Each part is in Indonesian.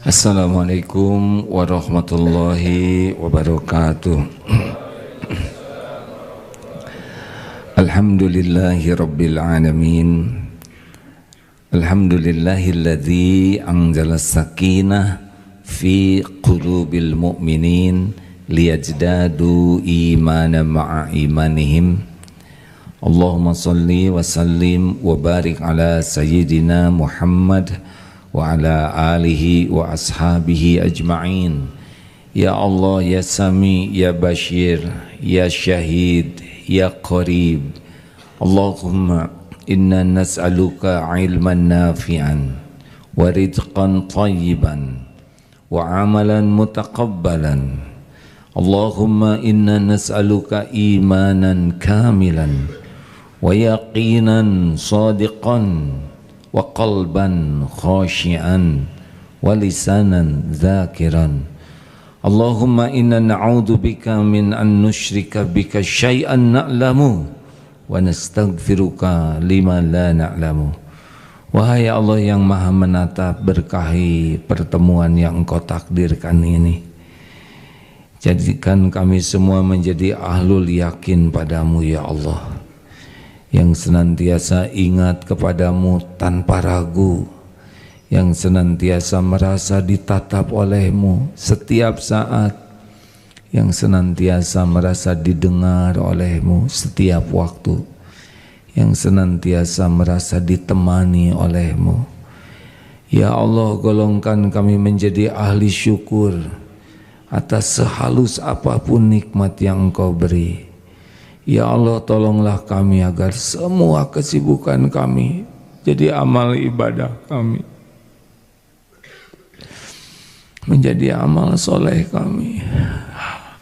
Assalamualaikum warahmatullahi wabarakatuh. Alhamdulillahi rabbil alamin. Alhamdulillahilladzi anzala sakinah fi qulubil mu'minin liyajdadu imanan ma'a imanihim. Allahumma salli wa sallim wa barik ala sayyidina Muhammad wa ala alihi wa ashabihi ajma'in. Ya Allah, ya Sami, ya Bashir, ya Syahid, ya Qarib. Allahumma inna nas'aluka ilman nafi'an wa rizqan tayyiban wa amalan mutaqabbalan. Allahumma inna nas'aluka imanan kamilan wa yaqinan sadiqan wa qalban khashi'an wa lisanan dhakiran. Allahumma inna na'udzubika min an nusyrika bika syai'an na'lamu wa nastaghfiruka lima la na'lamu. Wahai Allah yang maha menatap, berkahi pertemuan yang Engkau takdirkan ini. Jadikan kami semua menjadi ahlul yakin padamu ya Allah, yang senantiasa ingat kepadamu tanpa ragu, yang senantiasa merasa ditatap olehmu setiap saat, yang senantiasa merasa didengar olehmu setiap waktu, yang senantiasa merasa ditemani olehmu. Ya Allah, golongkan kami menjadi ahli syukur atas sehalus apapun nikmat yang Engkau beri. Ya Allah, tolonglah kami agar semua kesibukan kami jadi amal ibadah kami, menjadi amal soleh kami,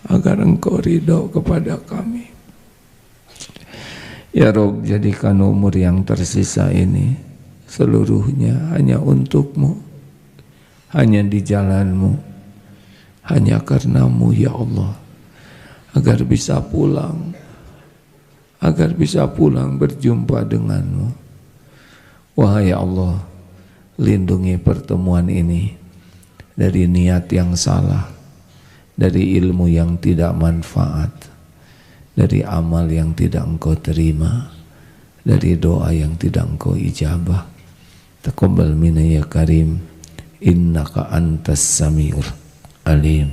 agar Engkau ridho kepada kami. Ya Rabb, jadikan umur yang tersisa ini seluruhnya hanya untukmu, hanya di jalanmu, hanya karenamu ya Allah, agar bisa pulang berjumpa denganmu. Wahai Allah, lindungi pertemuan ini dari niat yang salah, dari ilmu yang tidak manfaat, dari amal yang tidak Engkau terima, dari doa yang tidak Engkau ijabah. Taqabbal minna ya Karim, innaka antas samiul alim.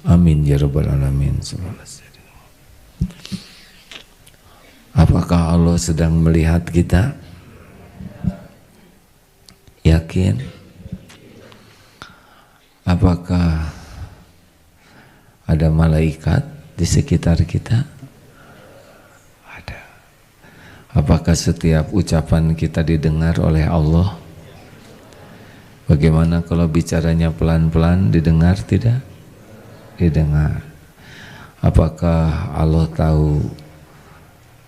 Amin ya rabbal alamin. Apakah Allah sedang melihat kita? Yakin? Apakah ada malaikat di sekitar kita? Ada. Apakah setiap ucapan kita didengar oleh Allah? Bagaimana kalau bicaranya pelan-pelan, didengar tidak? Didengar. Apakah Allah tahu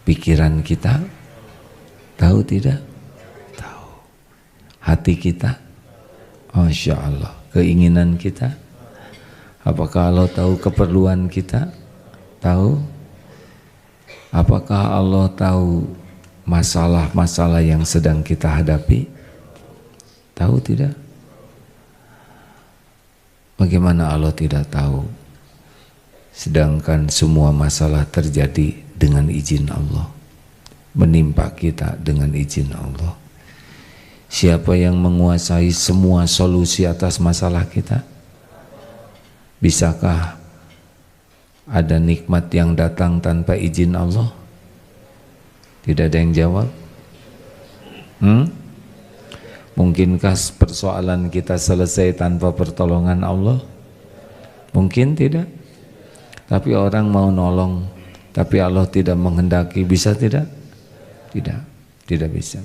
pikiran kita? Tahu tidak? Tahu. Hati kita? Masya Allah. Keinginan kita? Apakah Allah tahu keperluan kita? Tahu. Apakah Allah tahu masalah-masalah yang sedang kita hadapi? Tahu tidak? Bagaimana Allah tidak tahu? Sedangkan semua masalah terjadi dengan izin Allah, menimpa kita dengan izin Allah. Siapa yang menguasai semua solusi atas masalah kita? Bisakah ada nikmat yang datang tanpa izin Allah? Tidak ada yang jawab. Mungkinkah persoalan kita selesai tanpa pertolongan Allah? Mungkin tidak. Tapi orang mau nolong, tapi Allah tidak menghendaki, bisa tidak? Tidak, tidak bisa.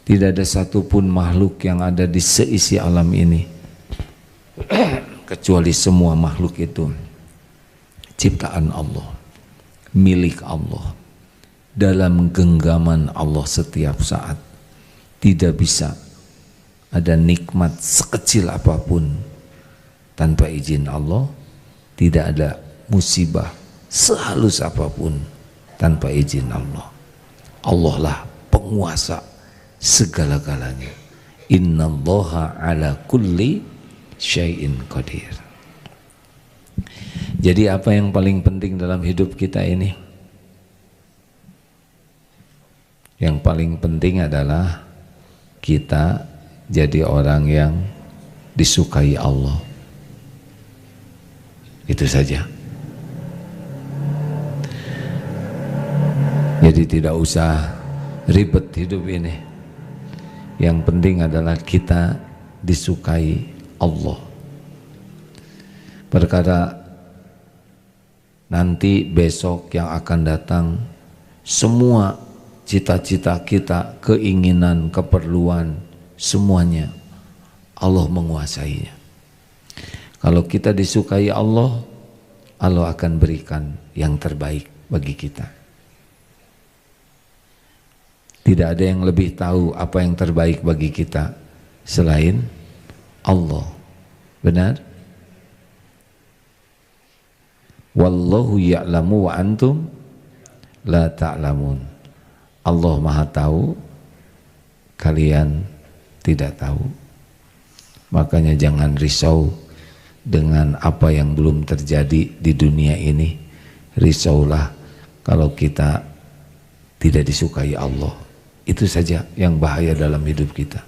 Tidak ada satupun makhluk yang ada di seisi alam ini kecuali semua makhluk itu ciptaan Allah, milik Allah, dalam genggaman Allah setiap saat. Tidak bisa ada nikmat sekecil apapun tanpa izin Allah. Tidak ada musibah sehalus apapun tanpa izin Allah. Allah lah penguasa segala-galanya. Innallaha ala kulli syai'in qadir. Jadi apa yang paling penting dalam hidup kita ini? Yang paling penting adalah kita jadi orang yang disukai Allah. Itu saja. Jadi tidak usah ribet hidup ini. Yang penting adalah kita disukai Allah. Perkara nanti besok yang akan datang, semua cita-cita kita, keinginan, keperluan, semuanya Allah menguasainya. Kalau kita disukai Allah, Allah akan berikan yang terbaik bagi kita. Tidak ada yang lebih tahu apa yang terbaik bagi kita selain Allah. Benar? Wallahu ya'lamu wa antum la ta'lamun. Allah Maha tahu, kalian tidak tahu. Makanya jangan risau dengan apa yang belum terjadi di dunia ini. Risaulah kalau kita tidak disukai Allah. Itu saja yang bahaya dalam hidup kita.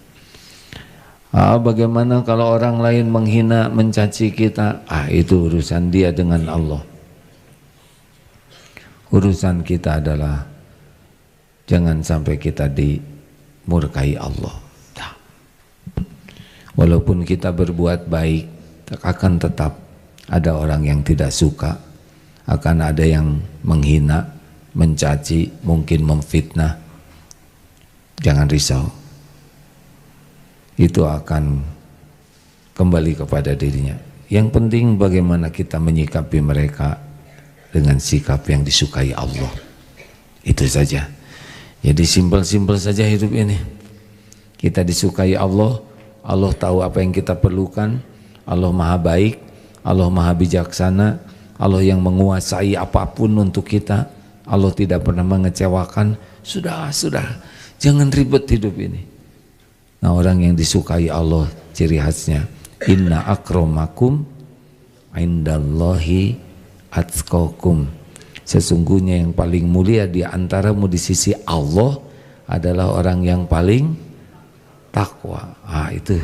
Bagaimana kalau orang lain menghina, mencaci kita? Itu urusan dia dengan Allah. Urusan kita adalah jangan sampai kita dimurkai Allah. Walaupun kita berbuat baik, akan tetap ada orang yang tidak suka, akan ada yang menghina, mencaci, mungkin memfitnah. Jangan risau, itu akan kembali kepada dirinya. Yang penting bagaimana kita menyikapi mereka dengan sikap yang disukai Allah. Itu saja. Jadi simpel-simpel saja hidup ini. Kita disukai Allah, Allah tahu apa yang kita perlukan, Allah Maha baik, Allah Maha bijaksana, Allah yang menguasai apapun untuk kita, Allah tidak pernah mengecewakan. Sudah. Jangan ribet hidup ini. Nah, orang yang disukai Allah ciri khasnya, inna akramakum indallahi atqakum. Sesungguhnya yang paling mulia di antaramu di sisi Allah adalah orang yang paling takwa. Itu.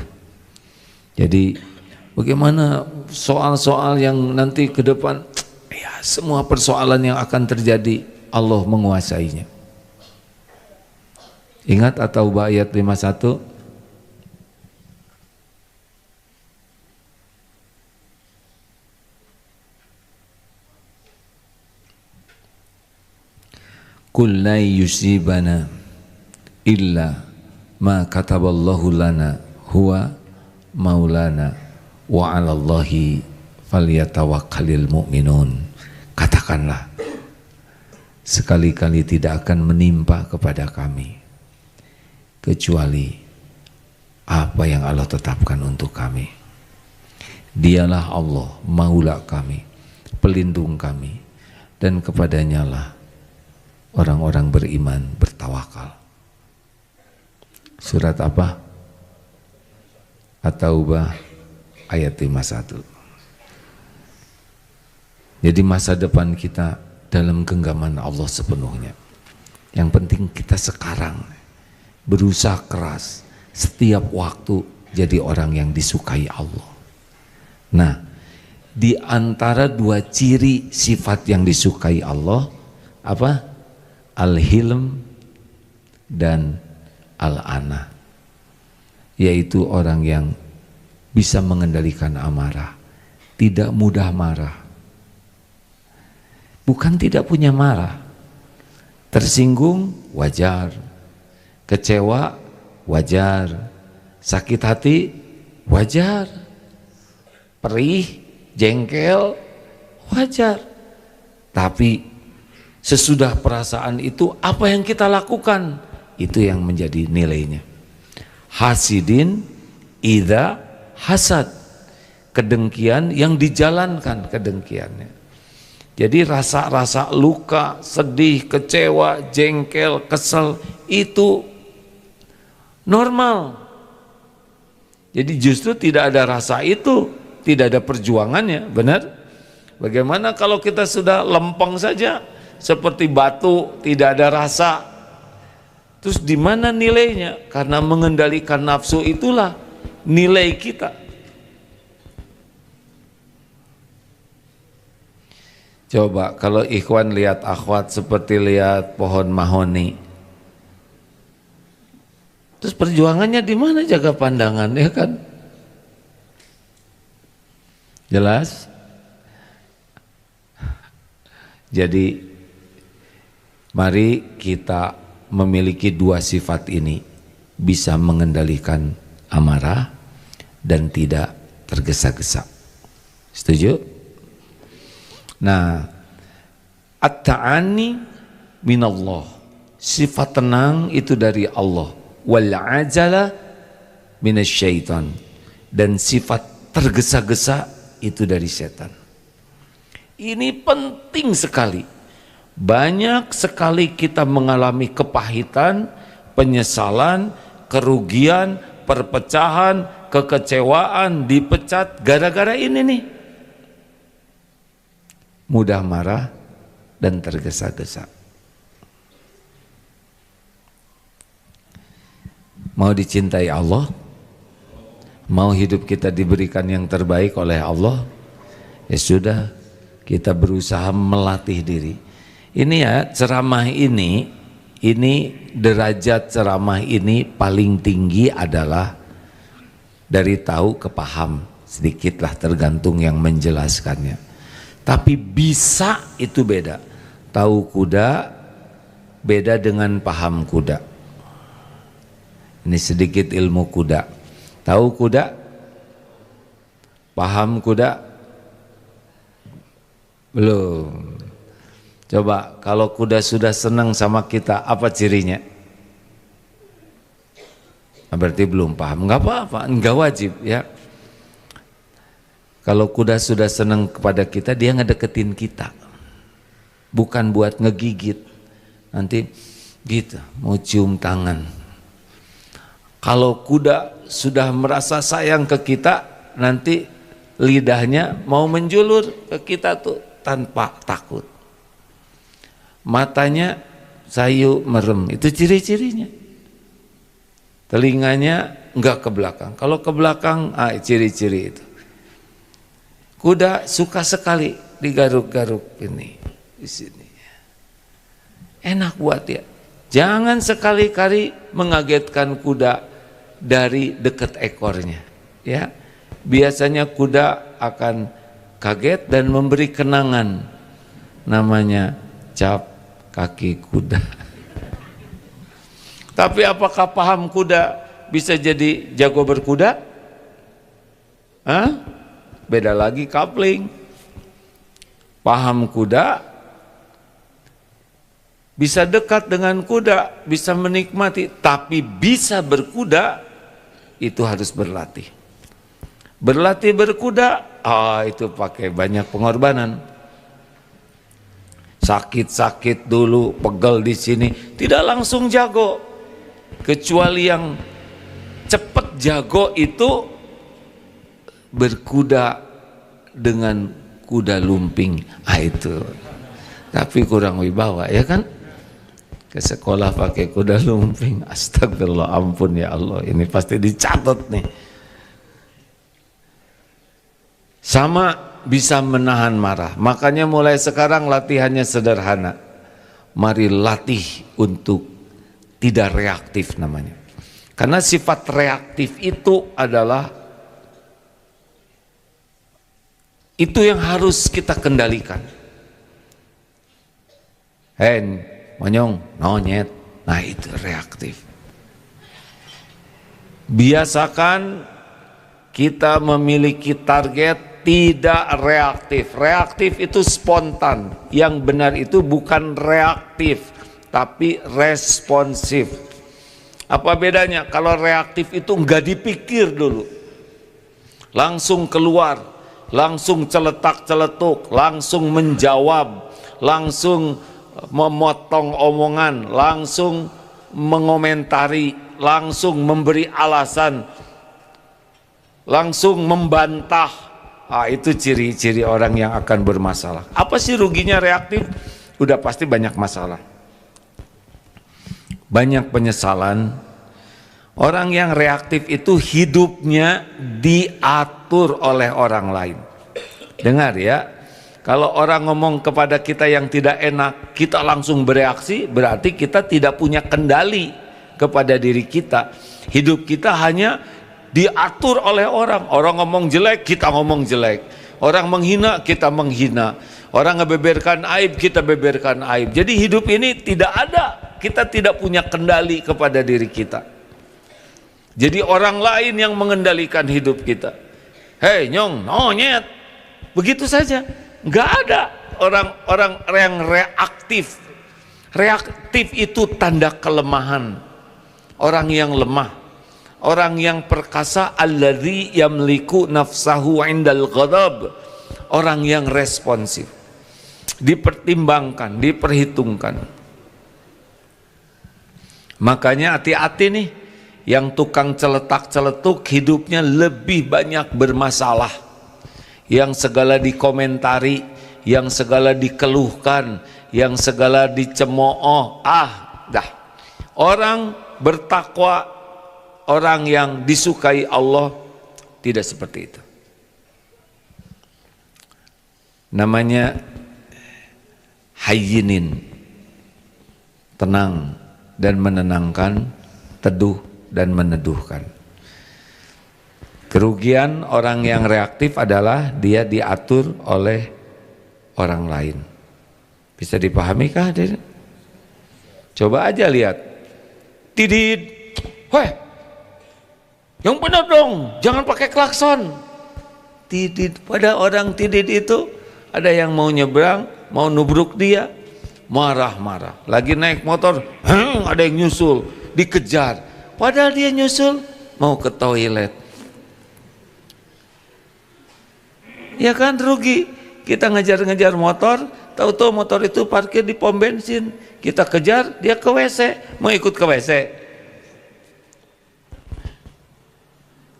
Jadi bagaimana soal-soal yang nanti ke depan, ya semua persoalan yang akan terjadi Allah menguasainya. Ingat At-Taubah ayat 51? Qul la yusibana illa ma kataballahu lana huwa maulana wa 'alallahi falyatawakkalul mu'minun. Katakanlah, sekali-kali tidak akan menimpa kepada kami kecuali apa yang Allah tetapkan untuk kami. Dialah Allah, maula kami, pelindung kami, dan kepadanya lah orang-orang beriman bertawakal. Surat apa? At-Taubah ayat 51. Jadi masa depan kita dalam genggaman Allah sepenuhnya. Yang penting kita sekarang berusaha keras setiap waktu jadi orang yang disukai Allah. Nah, di antara dua ciri sifat yang disukai Allah apa? Al-hilm dan al-ana, yaitu orang yang bisa mengendalikan amarah, tidak mudah marah. Bukan tidak punya marah, tersinggung wajar, kecewa wajar, sakit hati wajar, perih, jengkel wajar. Tapi sesudah perasaan itu apa yang kita lakukan, itu yang menjadi nilainya. Hasidin idza hasad, kedengkian yang dijalankan kedengkiannya. Jadi rasa-rasa luka, sedih, kecewa, jengkel, kesel itu normal. Jadi justru tidak ada rasa itu, tidak ada perjuangannya, benar? Bagaimana kalau kita sudah lempeng saja seperti batu, tidak ada rasa? Terus di mana nilainya? Karena mengendalikan nafsu itulah nilai kita. Coba kalau ikhwan lihat akhwat seperti lihat pohon mahoni. Terus perjuangannya di mana jaga pandangan, ya kan? Jelas? Jadi mari kita memiliki dua sifat ini, bisa mengendalikan amarah dan tidak tergesa-gesa. Setuju? Nah, at-ta'ani minallah, sifat tenang itu dari Allah, wal ajala minasyaitan, dan sifat tergesa-gesa itu dari setan. Ini penting sekali. Banyak sekali kita mengalami kepahitan, penyesalan, kerugian, perpecahan, kekecewaan, dipecat gara-gara ini nih. Mudah marah dan tergesa-gesa. Mau dicintai Allah, mau hidup kita diberikan yang terbaik oleh Allah, ya sudah, kita berusaha melatih diri. Ini ya, ceramah ini derajat ceramah ini paling tinggi adalah dari tahu ke paham, sedikitlah tergantung yang menjelaskannya. Tapi bisa itu beda. Tahu kuda beda dengan paham kuda. Ini sedikit ilmu kuda. Tahu kuda, paham kuda, belum. Coba kalau kuda sudah senang sama kita, apa cirinya? Berarti belum paham. Enggak apa-apa, enggak wajib ya. Kalau kuda sudah senang kepada kita, dia ngedeketin kita, bukan buat ngegigit. Nanti gitu, mau cium tangan. Kalau kuda sudah merasa sayang ke kita, nanti lidahnya mau menjulur ke kita tuh tanpa takut. Matanya sayu merem, itu ciri-cirinya. Telinganya enggak ke belakang. Kalau ke belakang, ciri-ciri itu. Kuda suka sekali digaruk-garuk ini di sini. Enak buat dia. Jangan sekali-kali mengagetkan kuda dari dekat ekornya. Ya, biasanya kuda akan kaget dan memberi kenangan. Namanya cap kaki kuda. Tapi apakah paham kuda bisa jadi jago berkuda? Hah? Beda lagi kapling. Paham kuda, bisa dekat dengan kuda, bisa menikmati, tapi bisa berkuda, itu harus berlatih. Berlatih berkuda, itu pakai banyak pengorbanan. Sakit-sakit dulu, pegel di sini, tidak langsung jago. Kecuali yang cepat jago itu berkuda dengan kuda lumping, itu tapi kurang wibawa, ya kan? Ke sekolah pakai kuda lumping, astagfirullah, ampun ya Allah, ini pasti dicatat nih. Sama bisa menahan marah, makanya mulai sekarang latihannya sederhana. Mari latih untuk tidak reaktif namanya, karena sifat reaktif itu adalah itu yang harus kita kendalikan. Monyong, nonyet, nah itu reaktif. Biasakan kita memiliki target tidak reaktif. Reaktif itu spontan. Yang benar itu bukan reaktif, tapi responsif. Apa bedanya? Kalau reaktif itu enggak dipikir dulu, langsung keluar, langsung celetak-celetuk, langsung menjawab, langsung memotong omongan, langsung mengomentari, langsung memberi alasan. langsung membantah. Itu ciri-ciri orang yang akan bermasalah. Apa sih ruginya reaktif? Udah pasti banyak masalah, banyak penyesalan. Orang yang reaktif itu hidupnya diatur oleh orang lain. Dengar ya, kalau orang ngomong kepada kita yang tidak enak, kita langsung bereaksi, berarti kita tidak punya kendali kepada diri kita. Hidup kita hanya diatur oleh orang. Orang ngomong jelek, kita ngomong jelek. Orang menghina, kita menghina. Orang ngebeberkan aib, kita beberkan aib. Jadi hidup ini tidak ada, kita tidak punya kendali kepada diri kita. Jadi orang lain yang mengendalikan hidup kita. Hei nyong, nyet, begitu saja. Nggak ada orang-orang yang reaktif. Reaktif itu tanda kelemahan. Orang yang lemah, orang yang perkasa, alladzi yamliku nafsahu indal ghadab. Orang yang responsif, dipertimbangkan, diperhitungkan. Makanya hati-hati nih, yang tukang celetak-celetuk hidupnya lebih banyak bermasalah. Yang segala dikomentari, yang segala dikeluhkan, yang segala dicemooh. Dah. Orang bertakwa, orang yang disukai Allah tidak seperti itu. Namanya hayyinin, tenang dan menenangkan, teduh dan meneduhkan. Kerugian orang yang reaktif adalah dia diatur oleh orang lain. Bisa dipahami kah? Coba aja lihat. Tidit, weh, yang benar dong, jangan pakai klakson. Tidit, pada orang tidit itu ada yang mau nyebrang, mau nubruk dia, marah-marah. Lagi naik motor, ada yang nyusul, dikejar. Padahal dia nyusul mau ke toilet. Ya kan rugi. Kita ngejar-ngejar motor, tahu-tahu motor itu parkir di pom bensin. Kita kejar, dia ke WC, mau ikut ke WC.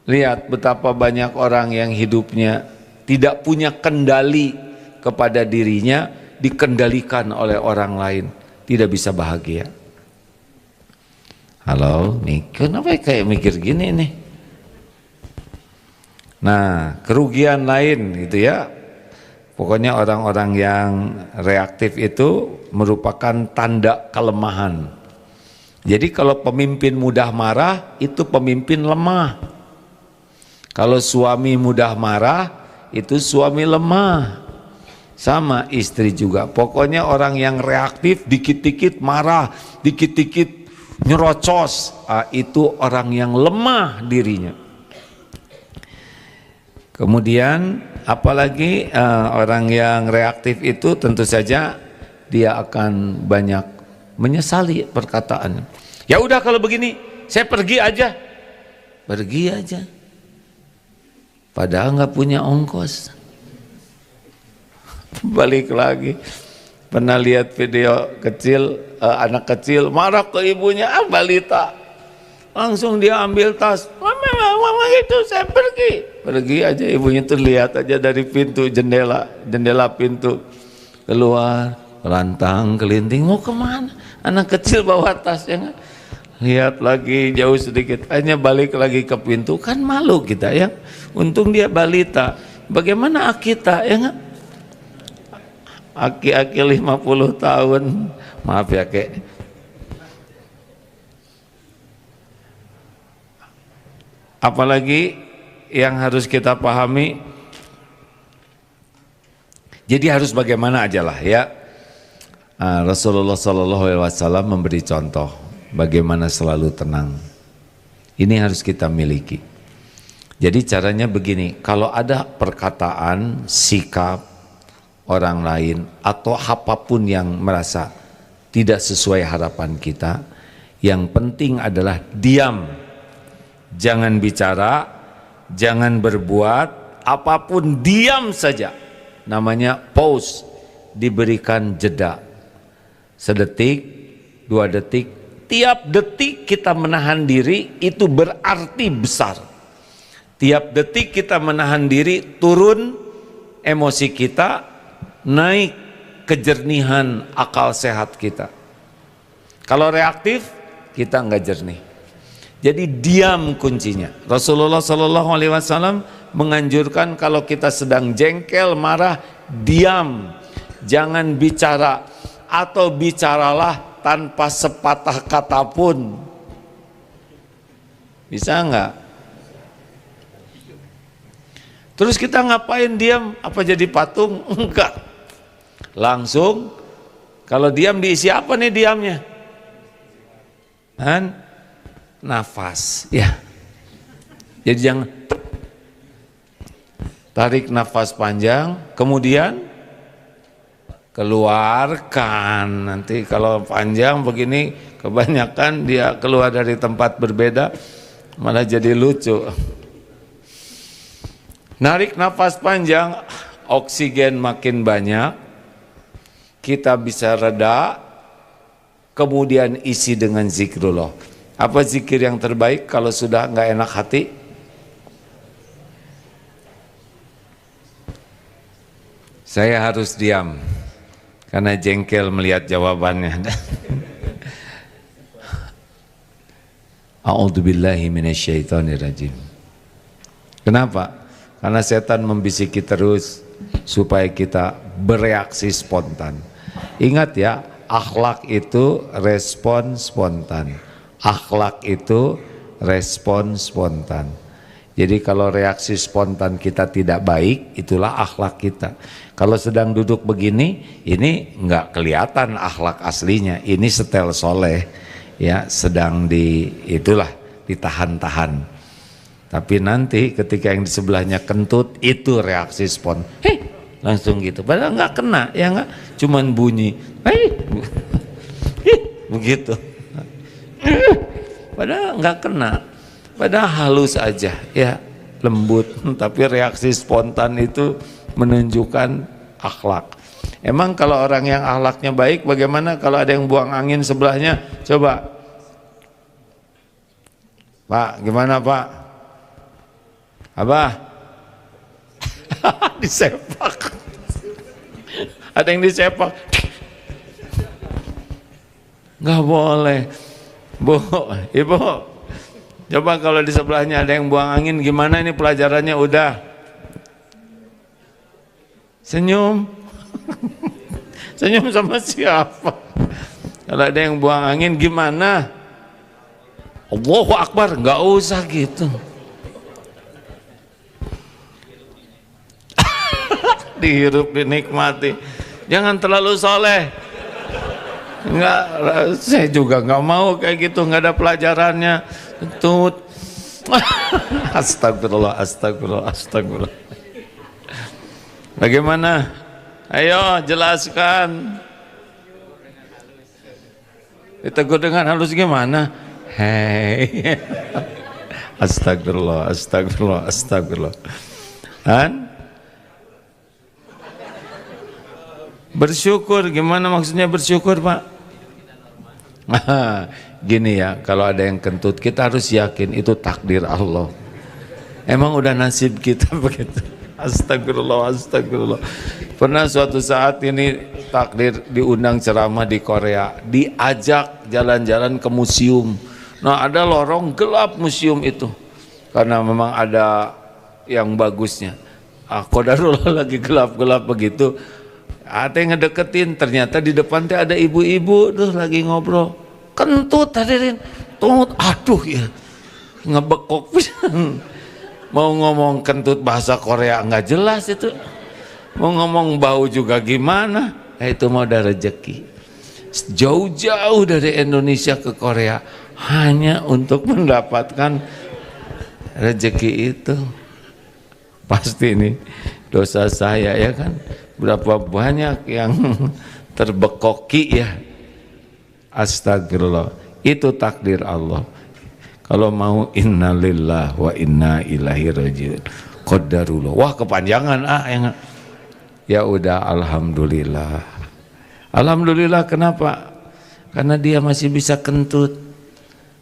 Lihat betapa banyak orang yang hidupnya tidak punya kendali kepada dirinya, dikendalikan oleh orang lain, tidak bisa bahagia. Halo, nih kenapa kayak mikir gini nih? Nah, kerugian lain gitu ya. Pokoknya orang-orang yang reaktif itu merupakan tanda kelemahan. Jadi kalau pemimpin mudah marah, itu pemimpin lemah. Kalau suami mudah marah, itu suami lemah. Sama istri juga. Pokoknya orang yang reaktif, dikit-dikit marah, dikit-dikit nyerocos, itu orang yang lemah dirinya. Kemudian apalagi orang yang reaktif itu tentu saja dia akan banyak menyesali perkataan. Ya udah kalau begini, saya pergi aja. Pergi aja. Padahal nggak punya ongkos. Balik lagi. Pernah lihat video kecil, anak kecil marah ke ibunya, balita. Langsung dia ambil tas, mama itu saya pergi. Pergi aja, ibunya tuh lihat aja dari pintu jendela pintu. Keluar, lantang, kelinting, mau kemana? Anak kecil bawa tas, ya gak? Lihat lagi jauh sedikit, hanya balik lagi ke pintu, kan malu kita ya. Untung dia balita, bagaimana kita ya gak? Aki-aki 50 tahun, maaf ya kek. Apalagi yang harus kita pahami, jadi harus bagaimana aja lah ya. Rasulullah SAW memberi contoh bagaimana selalu tenang. Ini harus kita miliki. Jadi caranya begini, kalau ada perkataan, sikap orang lain atau apapun yang merasa tidak sesuai harapan kita, yang penting adalah diam. Jangan bicara, jangan berbuat, apapun diam saja. Namanya pause, diberikan jeda. Sedetik, 2 detik, tiap detik kita menahan diri itu berarti besar. Tiap detik kita menahan diri, turun emosi kita, naik kejernihan akal sehat kita. Kalau reaktif, kita enggak jernih. Jadi diam kuncinya. Rasulullah SAW menganjurkan kalau kita sedang jengkel, marah, diam, jangan bicara, atau bicaralah tanpa sepatah kata pun. Bisa enggak? Terus kita ngapain diam? Apa jadi patung? Enggak. Langsung, kalau diam diisi apa nih diamnya? Dan nafas, ya. Jadi jangan tarik nafas panjang, kemudian keluarkan. Nanti kalau panjang begini, kebanyakan dia keluar dari tempat berbeda, malah jadi lucu. Narik nafas panjang, oksigen makin banyak, kita bisa reda, kemudian isi dengan zikrullah. Apa zikir yang terbaik kalau sudah nggak enak hati? Saya harus diam, karena jengkel melihat jawabannya. A'udzubillahi minasyaitonirrajim. Kenapa? Karena setan membisiki terus supaya kita bereaksi spontan. Ingat ya, akhlak itu respon spontan. Akhlak itu respon spontan. Jadi kalau reaksi spontan kita tidak baik, itulah akhlak kita. Kalau sedang duduk begini, ini nggak kelihatan akhlak aslinya. Ini setel soleh, ya, sedang itulah ditahan-tahan. Tapi nanti ketika yang di sebelahnya kentut, itu reaksi spontan. Hei, langsung gitu. Padahal nggak kena, ya nggak, cuman bunyi. Hei, begitu. Padahal nggak kena, padahal halus aja, ya, lembut. Tapi reaksi spontan itu menunjukkan akhlak. Emang kalau orang yang akhlaknya baik, bagaimana kalau ada yang buang angin sebelahnya? Coba, Pak, gimana Pak? Abah, disepak. Ada yang disepak. Nggak boleh. Bu, Ibu, coba kalau di sebelahnya ada yang buang angin, gimana ini pelajarannya? Udah senyum. Senyum sama siapa? Kalau ada yang buang angin gimana? Allahu Akbar, nggak usah gitu. Dihirup, dinikmati. Jangan terlalu soleh. Enggak, saya juga nggak mau kayak gitu, nggak ada pelajarannya. Tut. Astagfirullah, astagfirullah, astagfirullah. Bagaimana? Ayo jelaskan. Ditegur dengan halus gimana? Hei. Astagfirullah, astagfirullah, astagfirullah. Dan bersyukur, gimana maksudnya bersyukur Pak? Gini ya, kalau ada yang kentut kita harus yakin itu takdir Allah. Emang udah nasib kita begitu. Astagfirullah, astagfirullah. Pernah suatu saat ini takdir diundang ceramah di Korea, diajak jalan-jalan ke museum. Nah ada lorong gelap museum itu, karena memang ada yang bagusnya. Qadarullah lagi gelap-gelap begitu. Ada yang ngedeketin, ternyata di depan teh ada ibu-ibu tuh lagi ngobrol. Kentut hadirin, tut, aduh ya, ngebekok pisan. Mau ngomong kentut bahasa Korea nggak jelas itu. Mau ngomong bau juga gimana? Itu mau ada rezeki. Jauh-jauh dari Indonesia ke Korea hanya untuk mendapatkan rezeki itu. Pasti ini dosa saya ya kan. Berapa banyak yang terbekoki ya. Astagfirullah. Itu takdir Allah. Kalau mau innalillah wa inna ilaihi rajiun. Qadarullah. Wah kepanjangan yang ya udah alhamdulillah. Alhamdulillah kenapa? Karena dia masih bisa kentut.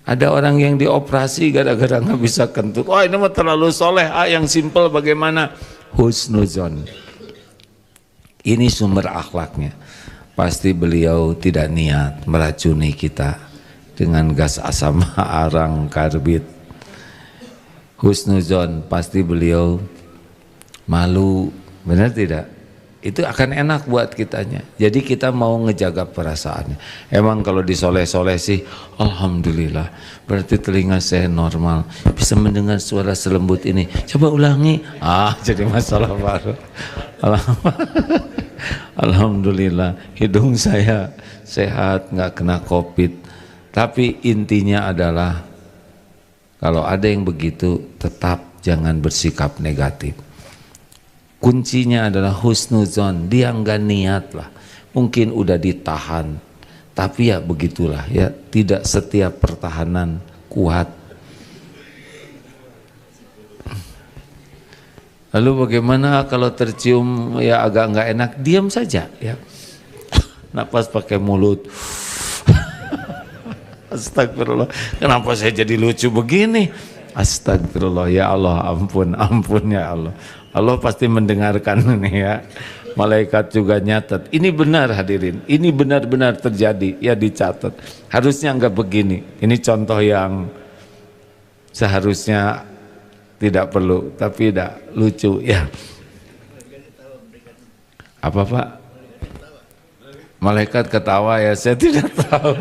Ada orang yang dioperasi gara-gara nggak bisa kentut. Wah, ini mah terlalu soleh. Yang simple bagaimana? Husnuzon. Ini sumber akhlaknya. Pasti beliau tidak niat meracuni kita dengan gas asam arang karbit. Husnuzon, pasti beliau malu, benar tidak? Itu akan enak buat kitanya. Jadi kita mau ngejaga perasaannya. Emang kalau disoleh-soleh sih, alhamdulillah, berarti telinga saya normal, bisa mendengar suara selembut ini. Coba ulangi. Jadi masalah baru. Alhamdulillah, hidung saya sehat, nggak kena COVID. Tapi intinya adalah kalau ada yang begitu, tetap jangan bersikap negatif. Kuncinya adalah husnuzon, dia enggak niat lah, mungkin udah ditahan, tapi ya begitulah ya, tidak setiap pertahanan kuat. Lalu bagaimana kalau tercium ya agak enggak enak, diam saja ya, napas pakai mulut. Astagfirullah, kenapa saya jadi lucu begini? Astagfirullah, ya Allah, ampun ya Allah. Allah pasti mendengarkan ini ya. Malaikat juga nyatet. Ini benar hadirin, ini benar-benar terjadi, ya dicatat. Harusnya enggak begini. Ini contoh yang seharusnya tidak perlu, tapi tidak lucu ya. Apa Pak? Malaikat ketawa ya, saya tidak tahu.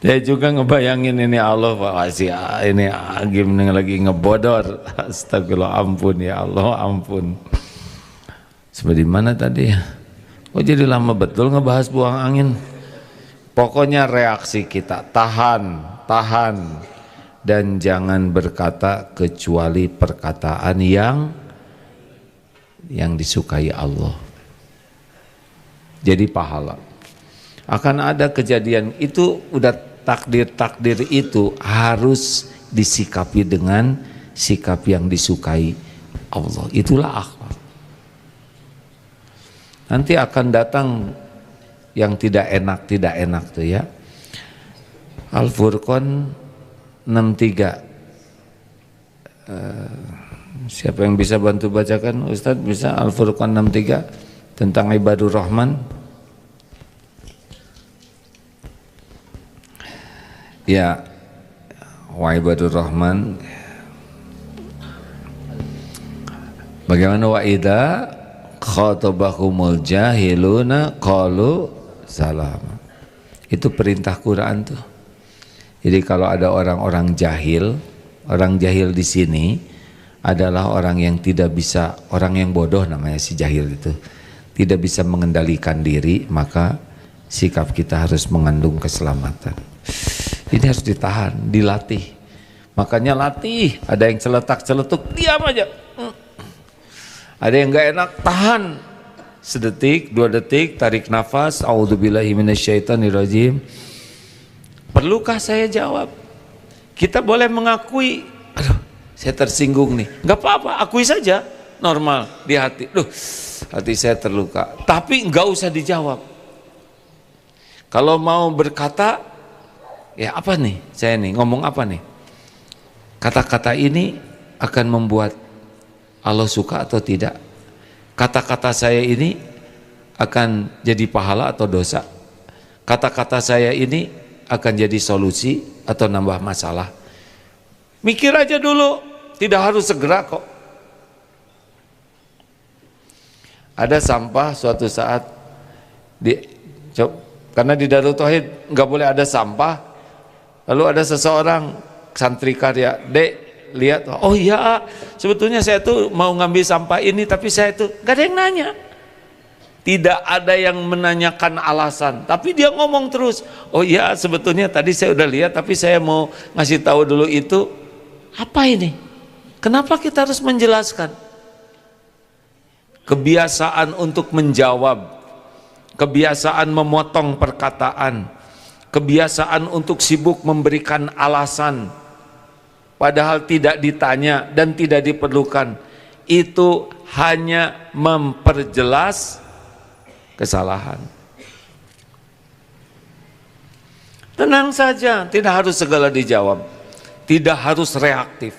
Saya juga ngebayangin ini Allah Pak, masih ini Agim lagi ngebodor. Astagfirullah, ampun ya Allah, ampun. Seperti mana tadi? Oh jadi lama betul ngebahas buang angin. Pokoknya reaksi kita, tahan dan jangan berkata kecuali perkataan yang disukai Allah. Jadi pahala. Akan ada kejadian itu, udah takdir itu harus disikapi dengan sikap yang disukai Allah. Itulah akhlak. Nanti akan datang yang tidak enak tuh ya. Al-Furqan 63. Siapa yang bisa bantu bacakan? Ustadz bisa Al-Furqan 63 tentang ibadur rahman. Ya, wa ibadur rahman. Bagaimana wa idza khatabahumul jahiluna qalu salam. Itu perintah Quran tuh. Jadi kalau ada orang-orang jahil di sini adalah orang yang tidak bisa, orang yang bodoh namanya si jahil itu. Tidak bisa mengendalikan diri, maka sikap kita harus mengandung keselamatan. Ini harus ditahan, dilatih. Makanya latih, ada yang celetak-celetuk, diam aja. Ada yang gak enak, tahan. Sedetik, 2 detik, tarik nafas, a'udzubillahi minasyaitonirrajim. Perlukah saya jawab? Kita boleh mengakui, aduh, saya tersinggung nih. Gak apa-apa, akui saja, normal di hati. Duh, hati saya terluka. Tapi gak usah dijawab. Kalau mau berkata, ya apa nih, saya nih ngomong apa nih? Kata-kata ini akan membuat Allah suka atau tidak? Kata-kata saya ini akan jadi pahala atau dosa? Kata-kata saya ini akan jadi solusi atau nambah masalah? Mikir aja dulu, tidak harus segera kok. Ada sampah suatu saat karena di Darul Tauhid nggak boleh ada sampah. Lalu ada seseorang santri karya, Dek, lihat, oh iya, sebetulnya saya tuh mau ngambil sampah ini, tapi saya tuh gak ada yang nanya. Tidak ada yang menanyakan alasan, tapi dia ngomong terus, oh iya, sebetulnya tadi saya udah lihat, tapi saya mau ngasih tahu dulu itu. Apa ini? Kenapa kita harus menjelaskan? Kebiasaan untuk menjawab, kebiasaan memotong perkataan, kebiasaan untuk sibuk memberikan alasan padahal tidak ditanya dan tidak diperlukan, itu hanya memperjelas kesalahan. Tenang saja, tidak harus segala dijawab, tidak harus reaktif.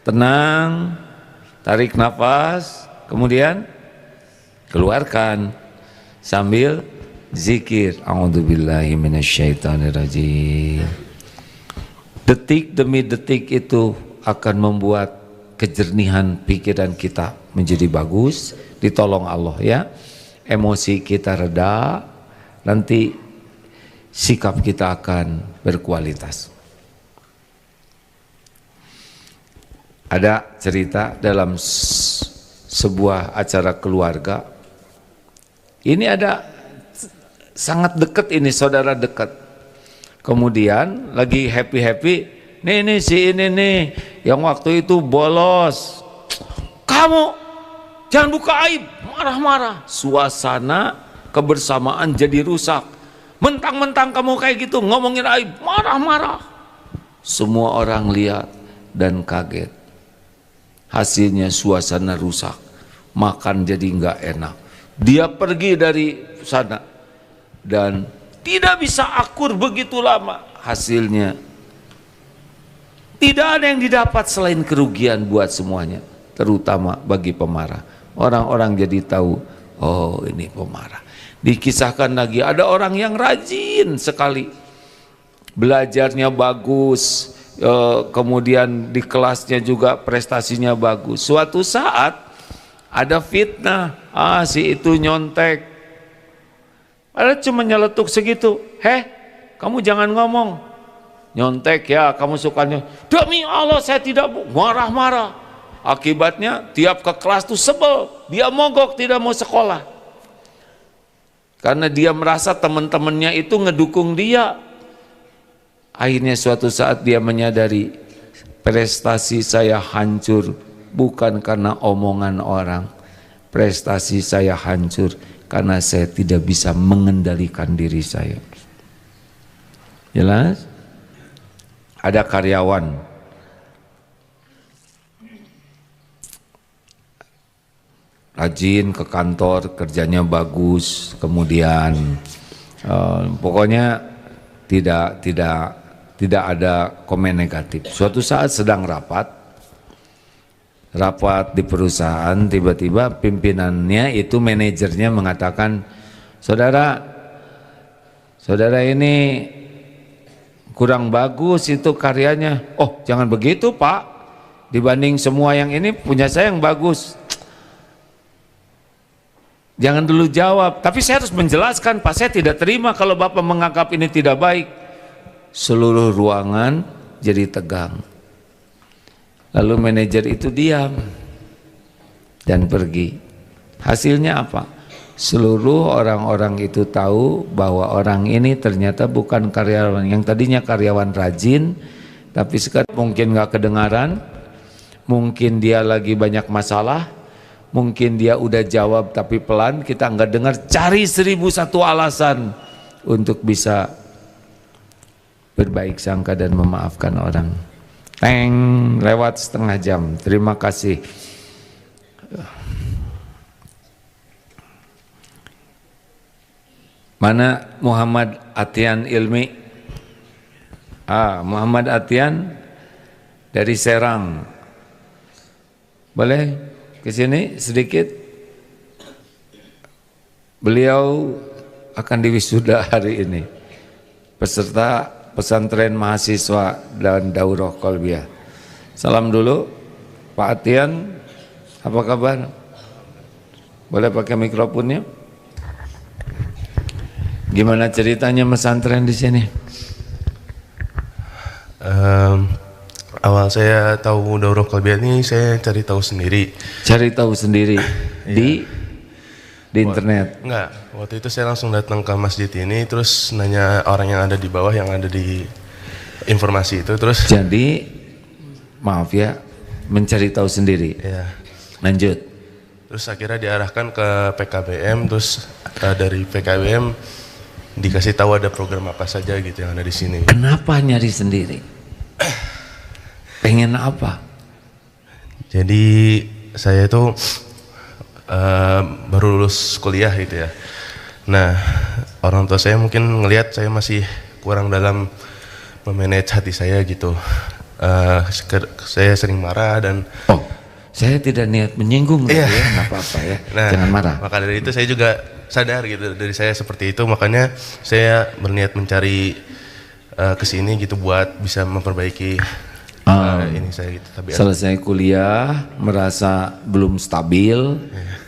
Tenang, tarik nafas, kemudian keluarkan sambil zikir. A'udzubillahi minasyaitonirrajim. Detik demi detik itu akan membuat kejernihan pikiran kita menjadi bagus, ditolong Allah ya. Emosi kita reda, nanti sikap kita akan berkualitas. Ada cerita dalam sebuah acara keluarga. Ini ada sangat dekat, ini saudara dekat. Kemudian lagi happy-happy, nih si ini nih yang waktu itu bolos. Kamu jangan buka aib, marah-marah. Suasana kebersamaan jadi rusak. Mentang-mentang kamu kayak gitu ngomongin aib, marah-marah. Semua orang lihat dan kaget. Hasilnya suasana rusak, makan jadi nggak enak. Dia pergi dari sana dan tidak bisa akur begitu lama. Hasilnya tidak ada yang didapat selain kerugian buat semuanya, terutama bagi pemarah. Orang-orang jadi tahu, oh ini pemarah. Dikisahkan lagi ada orang yang rajin sekali, belajarnya bagus, kemudian di kelasnya juga prestasinya bagus. Suatu saat ada fitnah, si itu nyontek. Ada cuma nyeletuk segitu, kamu jangan ngomong, nyontek ya kamu sukanya. Demi Allah saya tidak, marah-marah. Akibatnya tiap ke kelas tuh sebel, dia mogok tidak mau sekolah. Karena dia merasa teman-temannya itu ngedukung dia. Akhirnya suatu saat dia menyadari, prestasi saya hancur bukan karena omongan orang. Prestasi saya hancur karena saya tidak bisa mengendalikan diri saya. Jelas? Ada karyawan rajin ke kantor, kerjanya bagus, kemudian pokoknya tidak ada komen negatif. Suatu saat sedang rapat di perusahaan, tiba-tiba pimpinannya itu manajernya mengatakan, saudara ini kurang bagus itu karyanya. Oh jangan begitu Pak, dibanding semua yang ini punya saya yang bagus. Jangan dulu jawab, tapi saya harus menjelaskan Pak, saya tidak terima kalau Bapak menganggap ini tidak baik. Seluruh ruangan jadi tegang. Lalu manajer itu diam dan pergi. Hasilnya apa? Seluruh orang-orang itu tahu bahwa orang ini ternyata bukan karyawan. Yang tadinya karyawan rajin, tapi sekarang mungkin nggak kedengaran, mungkin dia lagi banyak masalah, mungkin dia udah jawab tapi pelan, kita nggak dengar, cari 1001 alasan untuk bisa berbaik sangka dan memaafkan orang. Lewat setengah jam, terima kasih. Mana Muhammad Atian Ilmi? Muhammad Atian dari Serang. Boleh ke sini sedikit? Beliau akan diwisuda hari ini. Peserta pesantren mahasiswa dan daurah qalbiyah. Salam dulu Pak Atian, apa kabar? Boleh pakai mikrofonnya? Gimana ceritanya pesantren di sini? Awal saya tahu daurah qalbiyah ini saya cari tahu sendiri. Cari tahu sendiri di internet? Enggak, waktu itu saya langsung datang ke masjid ini, terus nanya orang yang ada di bawah, yang ada di informasi itu, terus. Jadi, maaf ya, mencari tahu sendiri. Ya. Lanjut. Terus akhirnya diarahkan ke PKBM, terus dari PKBM dikasih tahu ada program apa saja gitu yang ada di sini. Kenapa nyari sendiri? Pengen apa? Jadi saya itu baru lulus kuliah gitu ya. Nah, orang tua saya mungkin ngelihat saya masih kurang dalam memanage hati saya gitu. Saya sering marah dan saya tidak niat menyinggung ya, nggak apa-apa ya, jangan marah. Maka dari itu saya juga sadar gitu dari saya seperti itu, makanya saya berniat mencari kesini gitu buat bisa memperbaiki ini saya gitu. Tapi selesai kuliah merasa belum stabil,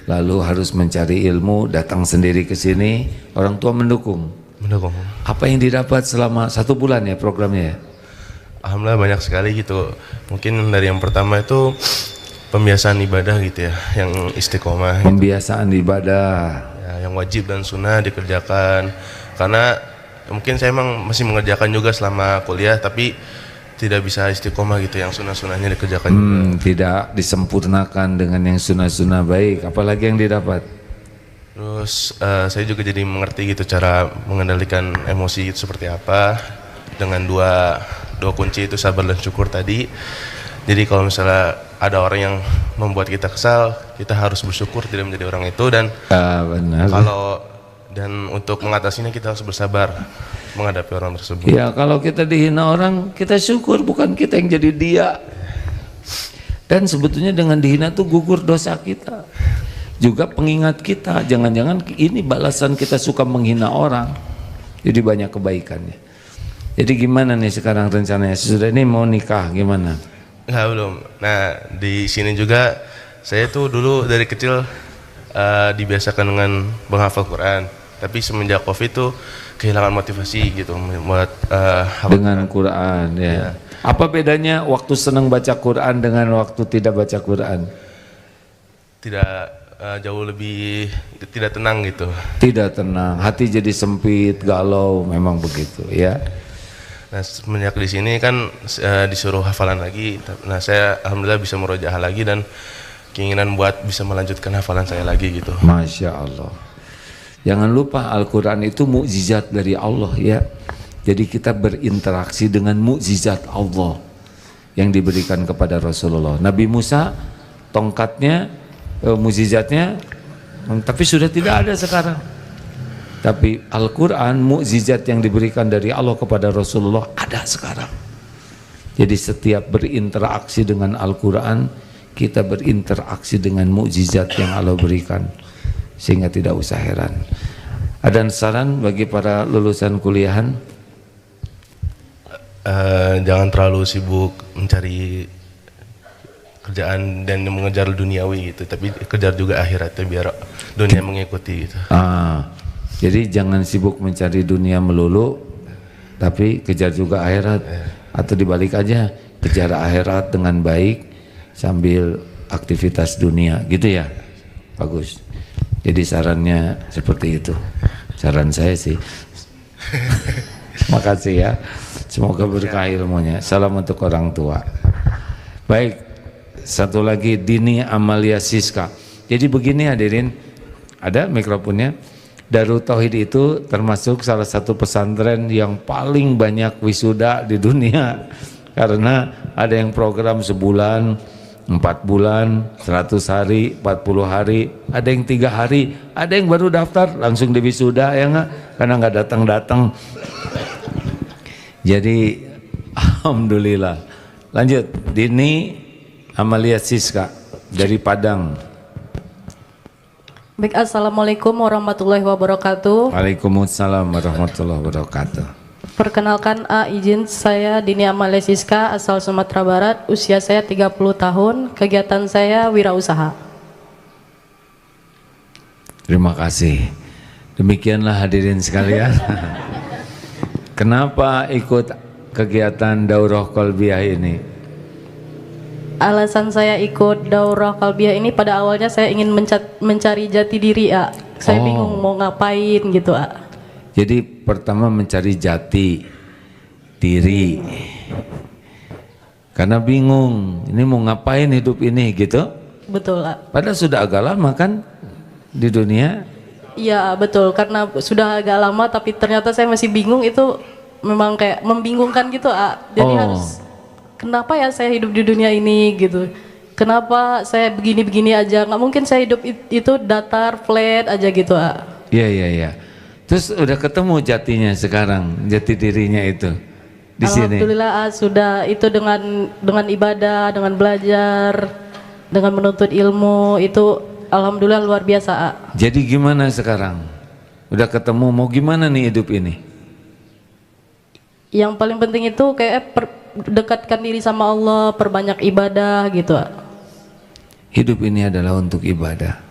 lalu harus mencari ilmu, datang sendiri ke sini, orang tua mendukung. Apa yang didapat selama 1 bulan ya programnya ya? Alhamdulillah banyak sekali gitu. Mungkin dari yang pertama itu pembiasaan ibadah gitu ya, yang istiqomah. Pembiasaan ibadah. Ya, yang wajib dan sunnah dikerjakan. Karena mungkin saya emang masih mengerjakan juga selama kuliah, tapi tidak bisa istiqomah gitu, yang sunnah-sunnahnya dikerjakan juga. Tidak disempurnakan dengan yang sunnah-sunnah baik, apalagi yang didapat. Terus saya juga jadi mengerti gitu cara mengendalikan emosi itu seperti apa, dengan dua kunci itu, sabar dan syukur tadi. Jadi kalau misalnya ada orang yang membuat kita kesal, kita harus bersyukur tidak menjadi orang itu, dan benar. Dan untuk mengatasinya kita harus bersabar menghadapi orang tersebut. Ya, kalau kita dihina orang, kita syukur, bukan kita yang jadi dia. Dan sebetulnya dengan dihina tuh gugur dosa kita, juga pengingat kita, jangan-jangan ini balasan kita suka menghina orang. Jadi banyak kebaikannya. Jadi gimana nih sekarang rencananya? Sudah ini mau nikah gimana? Nggak, belum. Nah, di sini juga saya tuh dulu dari kecil dibiasakan dengan menghafal Quran, tapi semenjak Covid tuh kehilangan motivasi gitu buat dengan Quran ya. Apa bedanya waktu senang baca Quran dengan waktu tidak baca Quran? Tidak, jauh lebih tidak tenang gitu. Tidak tenang, hati jadi sempit, galau, memang begitu ya. Nah, semenjak di sini kan disuruh hafalan lagi. Nah, saya alhamdulillah bisa murojaah lagi dan keinginan buat bisa melanjutkan hafalan saya lagi gitu. Masya Allah. Jangan lupa Al-Quran itu mukjizat dari Allah ya. Jadi kita berinteraksi dengan mukjizat Allah yang diberikan kepada Rasulullah. Nabi Musa tongkatnya, mukjizatnya, tapi sudah tidak ada sekarang. Tapi Al-Quran, mukjizat yang diberikan dari Allah kepada Rasulullah ada sekarang. Jadi setiap berinteraksi dengan Al-Quran, kita berinteraksi dengan mukjizat yang Allah berikan, sehingga tidak usah heran. Ada saran bagi para lulusan kuliahan? Jangan terlalu sibuk mencari kerjaan dan mengejar duniawi gitu, tapi kejar juga akhiratnya biar dunia mengikuti gitu. Jadi jangan sibuk mencari dunia melulu, tapi kejar juga akhirat. Atau dibalik aja, kejar akhirat dengan baik sambil aktivitas dunia, gitu ya. Bagus. Jadi sarannya seperti itu. Saran saya sih. Makasih ya. Semoga berkah ilmunya. Salam untuk orang tua. Baik, satu lagi Dini Amalia Siska. Jadi begini hadirin, ada mikrofonnya. Darut Tauhid itu termasuk salah satu pesantren yang paling banyak wisuda di dunia, karena ada yang program sebulan, 4 bulan, 100 hari, 40 hari, ada yang 3 hari, ada yang baru daftar langsung di wisuda ya enggak, karena enggak datang-datang. Jadi alhamdulillah. Lanjut, Dini Amalia Siska dari Padang. Baik, assalamualaikum warahmatullahi wabarakatuh. Waalaikumsalam warahmatullahi wabarakatuh. Perkenalkan, izin saya Dini Amalia Siska, asal Sumatera Barat, usia saya 30 tahun, kegiatan saya wirausaha. Terima kasih. Demikianlah hadirin sekalian. Kenapa ikut kegiatan Daurah Qalbiyah ini? Alasan saya ikut Daurah Qalbiyah ini, pada awalnya saya ingin mencari jati diri ya. Saya bingung mau ngapain gitu ya. Jadi pertama mencari jati diri, karena bingung ini mau ngapain hidup ini gitu. Betul ya. Padahal sudah agak lama kan di dunia. Iya betul, karena sudah agak lama tapi ternyata saya masih bingung, itu memang kayak membingungkan gitu ya. Jadi harus, kenapa ya saya hidup di dunia ini gitu, kenapa saya begini-begini aja, nggak mungkin saya hidup itu datar, flat aja gitu. Iya. Terus udah ketemu jatinya sekarang, jati dirinya itu di sini. Alhamdulillah sudah itu dengan ibadah, dengan belajar, dengan menuntut ilmu itu alhamdulillah luar biasa. Jadi gimana sekarang? Udah ketemu, mau gimana nih hidup ini? Yang paling penting itu kayak dekatkan diri sama Allah, perbanyak ibadah gitu. Hidup ini adalah untuk ibadah.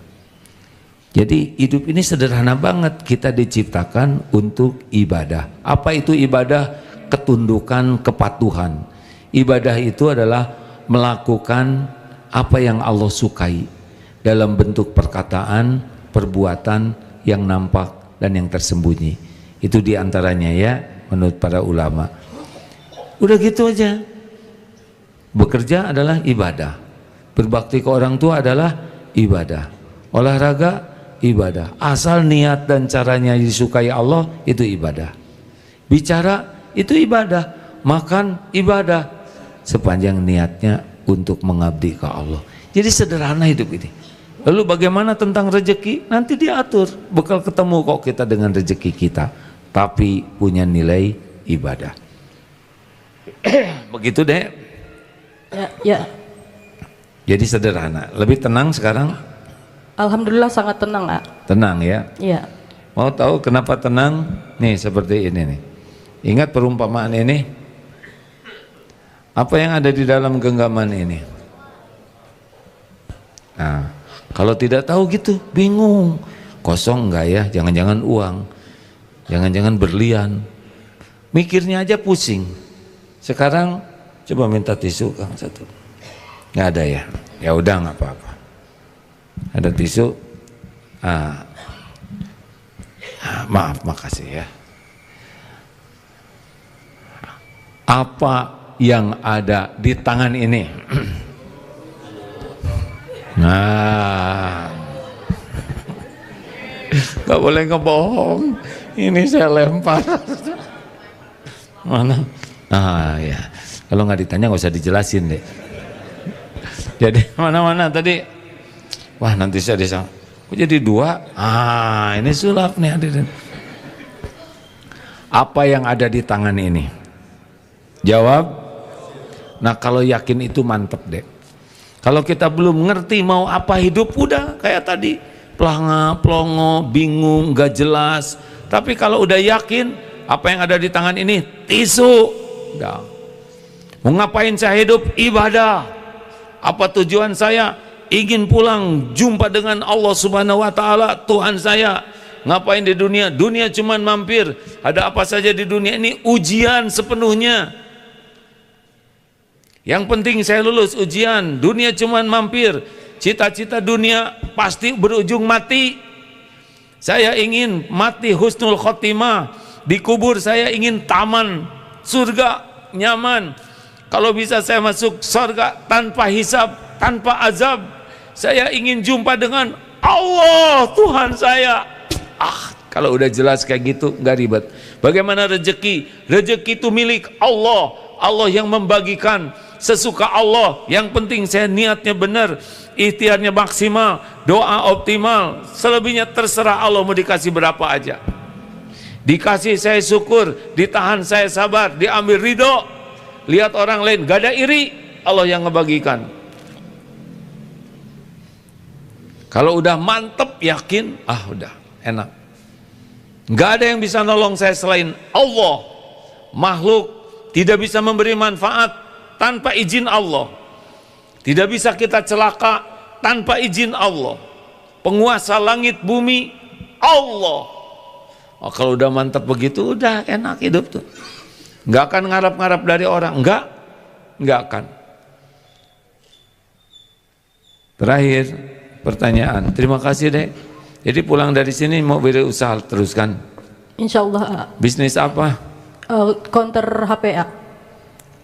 Jadi hidup ini sederhana banget, kita diciptakan untuk ibadah. Apa itu ibadah? Ketundukan, kepatuhan. Ibadah itu adalah melakukan apa yang Allah sukai dalam bentuk perkataan, perbuatan yang nampak dan yang tersembunyi. Itu diantaranya ya menurut para ulama. Udah gitu aja. Bekerja adalah ibadah, berbakti ke orang tua adalah ibadah, olahraga ibadah, asal niat dan caranya disukai Allah itu ibadah. Bicara itu ibadah, makan ibadah, sepanjang niatnya untuk mengabdi ke Allah. Jadi sederhana hidup ini. Lalu bagaimana tentang rezeki? Nanti diatur, bakal ketemu kok kita dengan rezeki kita, tapi punya nilai ibadah. Begitu deh. Ya. Jadi sederhana, lebih tenang sekarang. Alhamdulillah sangat tenang, Tenang ya. Iya. Mau tahu kenapa tenang? Nih seperti ini nih. Ingat perumpamaan ini? Apa yang ada di dalam genggaman ini? Nah, kalau tidak tahu gitu, bingung. Kosong enggak ya? Jangan-jangan uang. Jangan-jangan berlian. Mikirnya aja pusing. Sekarang coba minta tisu Kang satu. Nggak ada ya? Ya udah nggak apa-apa. Ada tisu? Maaf, makasih ya. Apa yang ada di tangan ini? Nah, nggak boleh ngebohong. Ini saya lempar. Mana? Ya. Kalau nggak ditanya nggak usah dijelasin deh. Jadi mana-mana tadi? Wah nanti saya disang. Kok jadi dua? Ini sulap nih hadirin. Apa yang ada di tangan ini? Jawab. Nah kalau yakin itu mantep deh. Kalau kita belum ngerti mau apa hidup, udah kayak tadi, pelanga, pelongo, bingung, gak jelas. Tapi kalau udah yakin, apa yang ada di tangan ini? Tisu. Udah. Mau ngapain saya hidup? Ibadah. Apa tujuan saya? Ingin pulang jumpa dengan Allah Subhanahu wa taala, Tuhan saya. Ngapain di dunia? Dunia cuman mampir. Ada apa saja di dunia ini? Ujian sepenuhnya. Yang penting saya lulus ujian. Dunia cuman mampir. Cita-cita dunia pasti berujung mati. Saya ingin mati husnul khotimah. Dikubur saya ingin taman surga nyaman. Kalau bisa saya masuk surga tanpa hisab, tanpa azab. Saya ingin jumpa dengan Allah Tuhan saya. Kalau udah jelas kayak gitu nggak ribet. Bagaimana rezeki? Rezeki itu milik Allah. Allah yang membagikan sesuka Allah. Yang penting saya niatnya benar, ikhtiarnya maksimal, doa optimal. Selebihnya terserah Allah mau dikasih berapa aja. Dikasih saya syukur, ditahan saya sabar, diambil ridho. Lihat orang lain gak ada iri, Allah yang ngebagikan. Kalau udah mantep yakin, udah enak. Gak ada yang bisa nolong saya selain Allah. Makhluk tidak bisa memberi manfaat tanpa izin Allah. Tidak bisa kita celaka tanpa izin Allah. Penguasa langit bumi Allah. Kalau udah mantap begitu udah enak hidup tuh. Nggak akan ngarap-ngarap dari orang, nggak akan. Terakhir pertanyaan. Terima kasih deh. Jadi pulang dari sini mau berusaha teruskan. Insya Allah. Bisnis apa? Counter HP.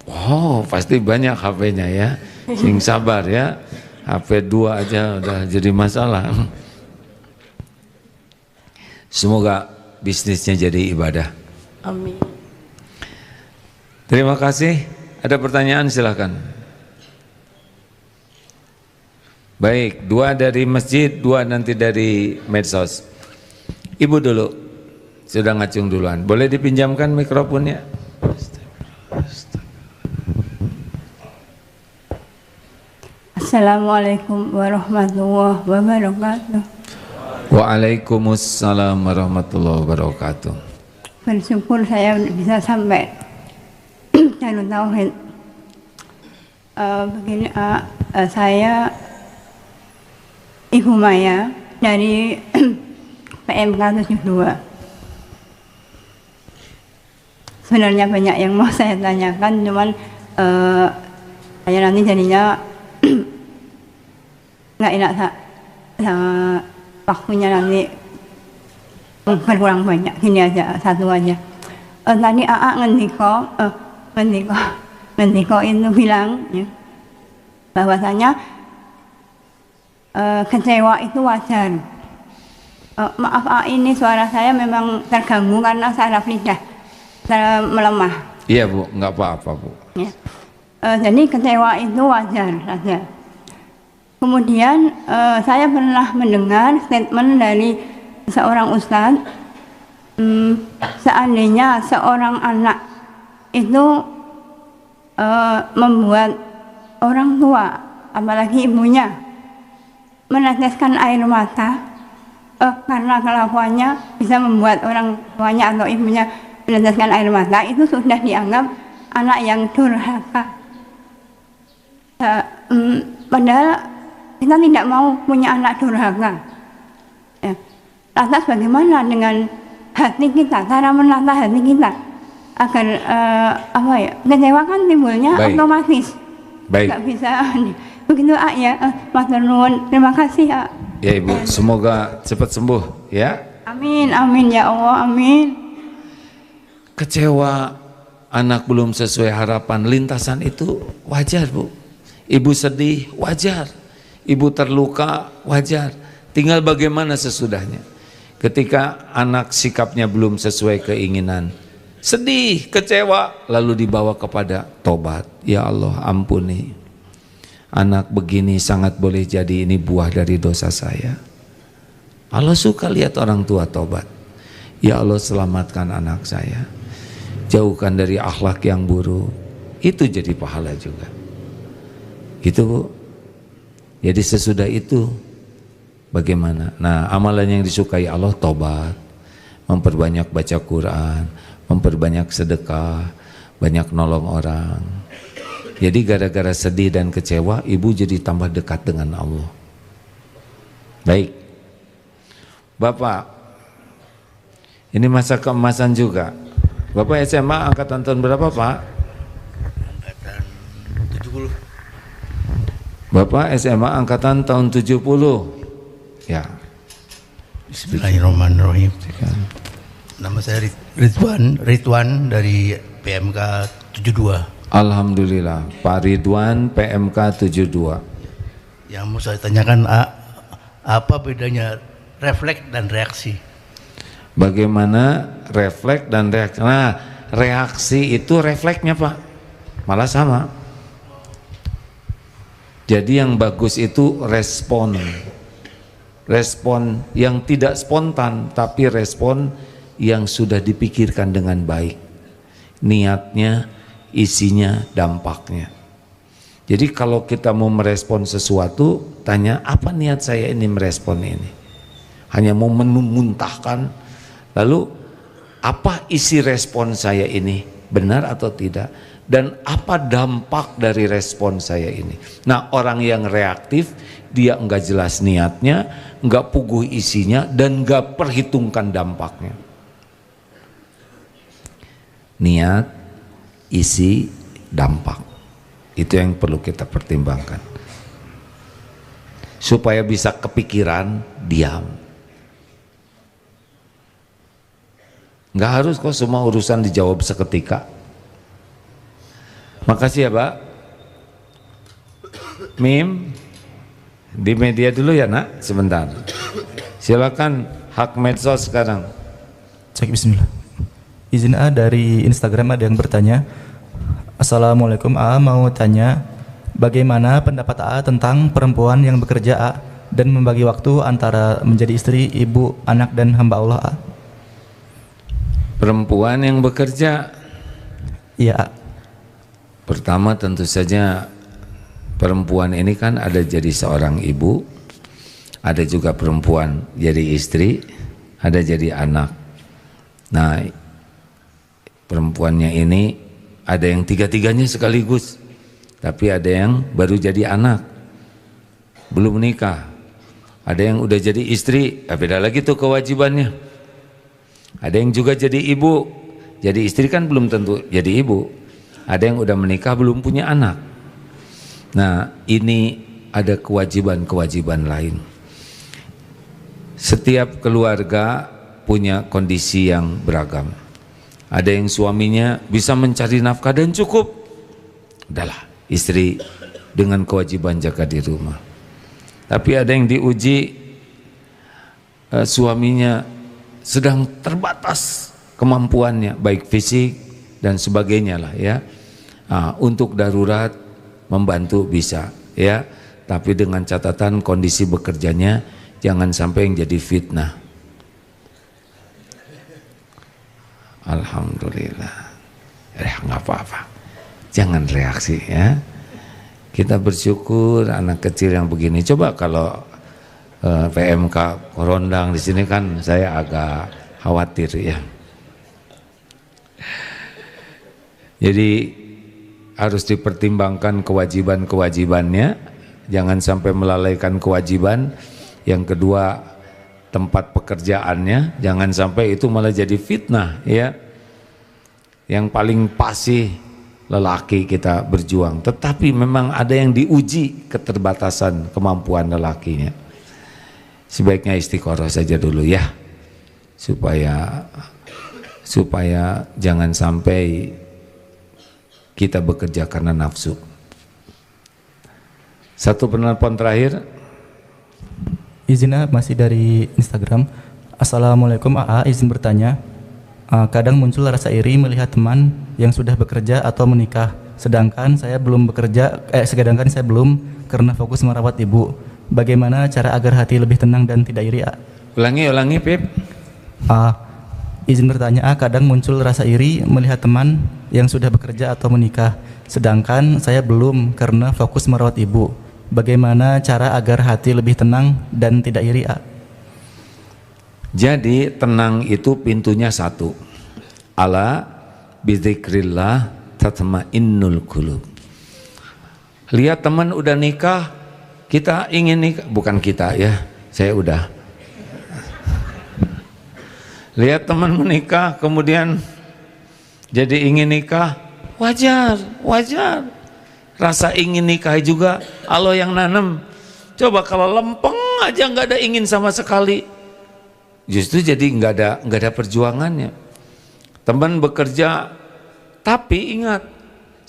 Wow, pasti banyak HP-nya ya. Sing sabar ya. HP 2 aja udah jadi masalah. Semoga bisnisnya jadi ibadah. Amin. Terima kasih. Ada pertanyaan silahkan. Baik, 2 dari masjid, 2 nanti dari medsos. Ibu dulu. sudah ngacung duluan. Boleh dipinjamkan mikrofonnya? Assalamualaikum warahmatullahi wabarakatuh. Waalaikumsalam warahmatullahi wabarakatuh. Bersyukur saya bisa sampai Darut Tauhid. Begini, saya Ibu Maya dari PMK 72. Sebenarnya banyak yang mau saya tanyakan, cuman saya nanti jadinya nggak enak waktunya nanti berkurang banyak. Gini aja, satu aja. Tadi AA ngendiko itu bilang ya, bahwasanya kecewa itu wajar. Maaf AA, ini suara saya memang terganggu karena saraf lidah saya melemah. Iya Bu, nggak apa-apa Bu. Ya. Jadi kecewa itu wajar saja. Kemudian saya pernah mendengar statement dari seorang ustadz, seandainya seorang anak itu membuat orang tua, apalagi ibunya, meneteskan air mata karena kelakuannya bisa membuat orang tuanya atau ibunya meneteskan air mata, itu sudah dianggap anak yang durhaka. Padahal kita tidak mau punya anak durhaka. Ya. Lantas bagaimana dengan hati kita, cara menata hati kita agar kecewa kan timbulnya otomatis. Baik. Nggak bisa. Begitu ya, matur nuwun. Terima kasih ya. Ya Ibu, semoga cepat sembuh ya. Amin, amin ya Allah, amin. Kecewa anak belum sesuai harapan, lintasan itu wajar Bu. Ibu sedih, wajar. Ibu terluka, wajar. Tinggal bagaimana sesudahnya. Ketika anak sikapnya belum sesuai keinginan, sedih, kecewa, lalu dibawa kepada tobat. Ya Allah, ampuni. Anak begini sangat boleh jadi ini buah dari dosa saya. Allah suka lihat orang tua tobat. Ya Allah, selamatkan anak saya. Jauhkan dari akhlak yang buruk. Itu jadi pahala juga. Gitu Bu. Jadi sesudah itu bagaimana? Nah, amalan yang disukai Allah tobat, memperbanyak baca Quran, memperbanyak sedekah, banyak nolong orang. Jadi gara-gara sedih dan kecewa, ibu jadi tambah dekat dengan Allah. Baik. Bapak, ini masa keemasan juga. Bapak SMA angkatan tahun berapa Pak? Angkatan 70. Bapak SMA angkatan tahun 70. Ya. Bismillahirrahmanirrahim. Nama saya Ridwan dari PMK 72. Alhamdulillah, Pak Ridwan PMK 72. Yang mau saya tanyakan, apa bedanya refleks dan reaksi? Bagaimana refleks dan reaksi? Nah, reaksi itu refleksnya Pak, malah sama. Jadi yang bagus itu respon. Respon yang tidak spontan, tapi respon yang sudah dipikirkan dengan baik. Niatnya, isinya, dampaknya. Jadi kalau kita mau merespon sesuatu, tanya apa niat saya ini merespon ini. Hanya mau memuntahkan, lalu apa isi respon saya ini, benar atau tidak? Dan apa dampak dari respon saya ini? Nah, orang yang reaktif, dia enggak jelas niatnya, enggak puguh isinya, dan enggak perhitungkan dampaknya. Niat, isi, dampak. Itu yang perlu kita pertimbangkan. Supaya bisa kepikiran, diam. Enggak harus kok semua urusan dijawab seketika. Makasih ya Pak. Mim, di media dulu ya Nak, sebentar. Silakan hak medsos sekarang. Cek bismillah. Izin A dari Instagram ada yang bertanya. Assalamualaikum A, mau tanya bagaimana pendapat A tentang perempuan yang bekerja A dan membagi waktu antara menjadi istri, ibu, anak dan hamba Allah A? Perempuan yang bekerja, Iya. pertama tentu saja perempuan ini kan ada jadi seorang ibu, ada juga perempuan jadi istri, ada jadi anak. Nah, perempuannya ini ada yang tiga-tiganya sekaligus, tapi ada yang baru jadi anak, belum menikah. Ada yang udah jadi istri, beda lagi tuh kewajibannya. Ada yang juga jadi ibu, jadi istri kan belum tentu jadi ibu. Ada yang udah menikah belum punya anak. Nah, ini ada kewajiban-kewajiban lain. Setiap keluarga punya kondisi yang beragam. Ada yang suaminya bisa mencari nafkah dan cukup, adalah istri dengan kewajiban jaga di rumah. Tapi ada yang diuji, suaminya sedang terbatas kemampuannya, baik fisik dan sebagainya lah ya. Untuk darurat membantu bisa ya, tapi dengan catatan kondisi bekerjanya jangan sampai yang jadi fitnah. Alhamdulillah, nggak apa-apa, jangan reaksi ya. Kita bersyukur anak kecil yang begini. Coba kalau PMK Korondang di sini kan saya agak khawatir ya. Jadi harus dipertimbangkan kewajiban-kewajibannya, jangan sampai melalaikan kewajiban. Yang kedua, tempat pekerjaannya, jangan sampai itu malah jadi fitnah ya. Yang paling pasti lelaki kita berjuang, tetapi memang ada yang diuji keterbatasan kemampuan lelakinya. Sebaiknya istiqoroh saja dulu ya, supaya jangan sampai kita bekerja karena nafsu. Satu penelpon terakhir. Izinnya masih dari Instagram. Assalamualaikum AA, izin bertanya. Kadang muncul rasa iri melihat teman yang sudah bekerja atau menikah, sedangkan saya belum karena fokus merawat ibu. Bagaimana cara agar hati lebih tenang dan tidak iri? Ulangi Pip. Izin bertanya, kadang muncul rasa iri melihat teman yang sudah bekerja atau menikah, sedangkan saya belum karena fokus merawat ibu. Bagaimana cara agar hati lebih tenang dan tidak iri? Jadi tenang itu pintunya satu. Ala bidzikrillah tatmainnul qulub. Lihat teman udah nikah, kita ingin nikah, bukan kita ya, saya udah. Lihat teman menikah kemudian jadi ingin nikah, wajar. Rasa ingin nikah juga Allah yang nanam. Coba kalau lempeng aja nggak ada ingin sama sekali, justru jadi nggak ada perjuangannya. Teman bekerja, tapi ingat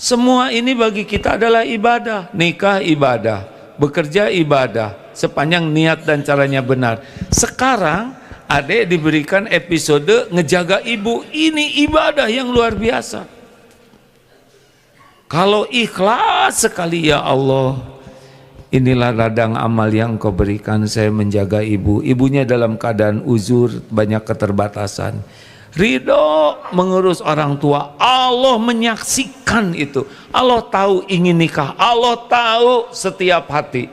semua ini bagi kita adalah ibadah. Nikah ibadah, bekerja ibadah, sepanjang niat dan caranya benar. Sekarang adek diberikan episode ngejaga ibu, ini ibadah yang luar biasa. Kalau ikhlas sekali, ya Allah, inilah ladang amal yang Engkau berikan saya menjaga ibu. Ibunya dalam keadaan uzur, banyak keterbatasan. Ridho mengurus orang tua, Allah menyaksikan itu. Allah tahu ingin nikah, Allah tahu setiap hati.